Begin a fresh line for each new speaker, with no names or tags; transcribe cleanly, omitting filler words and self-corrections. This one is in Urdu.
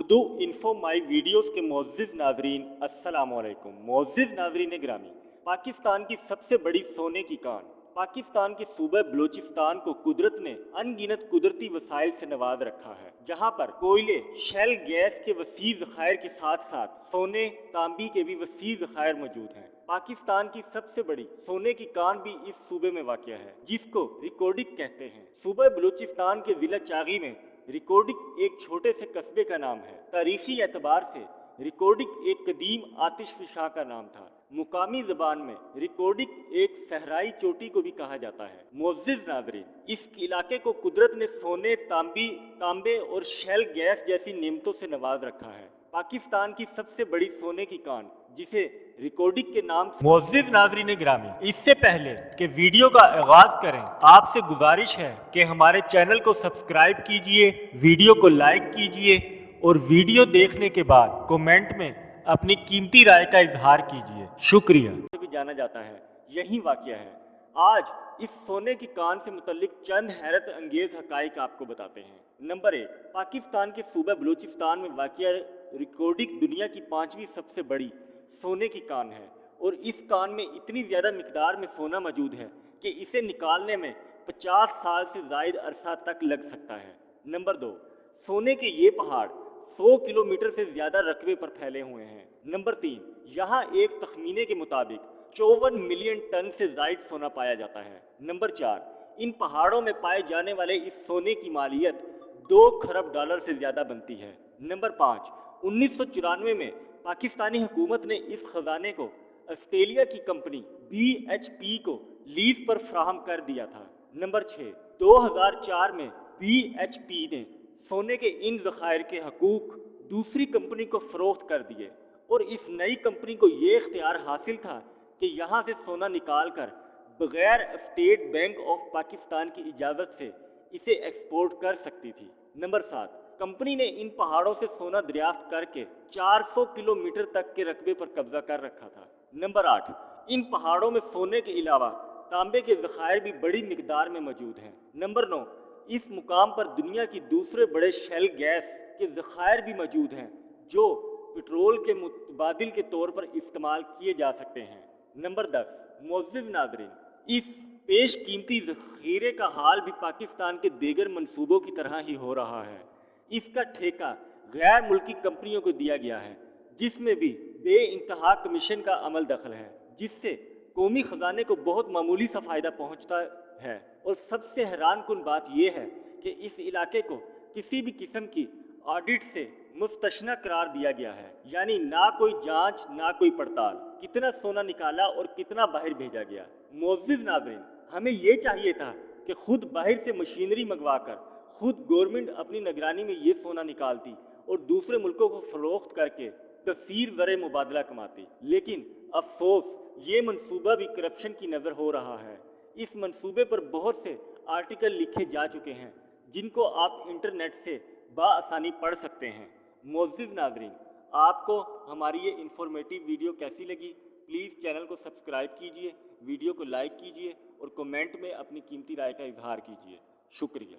اردو انفو مائی ویڈیوز کے معزز ناظرین السلام علیکم۔ معزز ناظرین گرامی، پاکستان کی سب سے بڑی سونے کی کان پاکستان کے صوبہ بلوچستان کو قدرت نے ان گنت قدرتی وسائل سے نواز رکھا ہے، جہاں پر کوئلے، شیل گیس کے وسیع ذخائر کے ساتھ ساتھ سونے، تانبی کے بھی وسیع ذخائر موجود ہیں۔ پاکستان کی سب سے بڑی سونے کی کان بھی اس صوبے میں واقع ہے، جس کو ریکارڈک کہتے ہیں۔ صوبہ بلوچستان کے ضلع چاغی میں ریکارڈک ایک چھوٹے سے قصبے کا نام ہے۔ تاریخی اعتبار سے ریکارڈک ایک قدیم آتش فشاں کا نام تھا۔ مقامی زبان میں ریکارڈک ایک صحرائی چوٹی کو بھی کہا جاتا ہے۔ معزز ناظرین، اس علاقے کو قدرت نے سونے، تانبے اور شیل گیس جیسی نعمتوں سے نواز رکھا ہے۔ پاکستان کی سب سے بڑی سونے کی کان، جسے ریکارڈک کے نام سے معزز ناظرین گرامی، اس سے پہلے کہ ویڈیو کا آغاز کریں، آپ سے گزارش ہے کہ ہمارے چینل کو سبسکرائب کیجئے، ویڈیو کو لائک کیجئے اور ویڈیو دیکھنے کے بعد کومنٹ میں اپنی قیمتی رائے کا اظہار کیجئے۔ شکریہ۔ بھی جانا جاتا ہے، یہی واقعہ ہے۔ آج اس سونے کی کان سے متعلق چند حیرت انگیز حقائق آپ کو بتاتے ہیں۔ نمبر 1، پاکستان کے صوبہ بلوچستان میں واقع ریکارڈک دنیا کی 5ویں سب سے بڑی سونے کی کان ہے، اور اس کان میں اتنی زیادہ مقدار میں سونا موجود ہے کہ اسے نکالنے میں 50 سال سے زائد عرصہ تک لگ سکتا ہے۔ نمبر 2، سونے کے یہ پہاڑ 100 کلومیٹر سے زیادہ رقبے پر پھیلے ہوئے ہیں۔ نمبر 3، یہاں ایک تخمینے کے مطابق 54 ملین ٹن سے زائد سونا پایا جاتا ہے۔ نمبر 4، ان پہاڑوں میں پائے جانے والے اس سونے کی مالیت 2 کھرب ڈالر سے زیادہ بنتی ہے۔ نمبر 5، 1994 میں پاکستانی حکومت نے اس خزانے کو آسٹریلیا کی کمپنی BHP کو لیز پر فراہم کر دیا تھا۔ نمبر 6، 2004 میں BHP نے سونے کے ان ذخائر کے حقوق دوسری کمپنی کو فروخت کر دیے، اور اس نئی کمپنی کو یہ اختیار حاصل تھا کہ یہاں سے سونا نکال کر بغیر اسٹیٹ بینک آف پاکستان کی اجازت سے اسے ایکسپورٹ کر سکتی تھی۔ نمبر 7، کمپنی نے ان پہاڑوں سے سونا دریافت کر کے 400 کلومیٹر تک کے رقبے پر قبضہ کر رکھا تھا۔ نمبر 8، ان پہاڑوں میں سونے کے علاوہ تانبے کے ذخائر بھی بڑی مقدار میں موجود ہیں۔ نمبر 9، اس مقام پر دنیا کی دوسرے بڑے شیل گیس کے ذخائر بھی موجود ہیں، جو پٹرول کے متبادل کے طور پر استعمال کیے جا سکتے ہیں۔ نمبر 10، معزز ناظرین، اس پیش قیمتی ذخیرے کا حال بھی پاکستان کے دیگر منصوبوں کی طرح ہی ہو رہا ہے۔ اس کا ٹھیکہ غیر ملکی کمپنیوں کو دیا گیا ہے، جس میں بھی بے انتہا کمیشن کا عمل دخل ہے، جس سے قومی خزانے کو بہت معمولی سا فائدہ پہنچتا ہے۔ اور سب سے حیران کن بات یہ ہے کہ اس علاقے کو کسی بھی قسم کی آڈٹ سے مستثنی قرار دیا گیا ہے، یعنی نہ کوئی جانچ نہ کوئی پڑتال، کتنا سونا نکالا اور کتنا باہر بھیجا گیا۔ معزز ناظرین، ہمیں یہ چاہیے تھا کہ خود باہر سے مشینری منگوا کر خود گورنمنٹ اپنی نگرانی میں یہ سونا نکالتی اور دوسرے ملکوں کو فروخت کر کے کثیر زر مبادلہ کماتی، لیکن افسوس یہ منصوبہ بھی کرپشن کی نظر ہو رہا ہے۔ اس منصوبے پر بہت سے آرٹیکل لکھے جا چکے ہیں، جن کو آپ انٹرنیٹ سے بآسانی پڑھ سکتے ہیں۔ معزز ناظرین، آپ کو ہماری یہ انفارمیٹیو ویڈیو کیسی لگی؟ پلیز چینل کو سبسکرائب کیجئے، ویڈیو کو لائک کیجئے اور کومنٹ میں اپنی قیمتی رائے کا اظہار کیجئے۔ شکریہ۔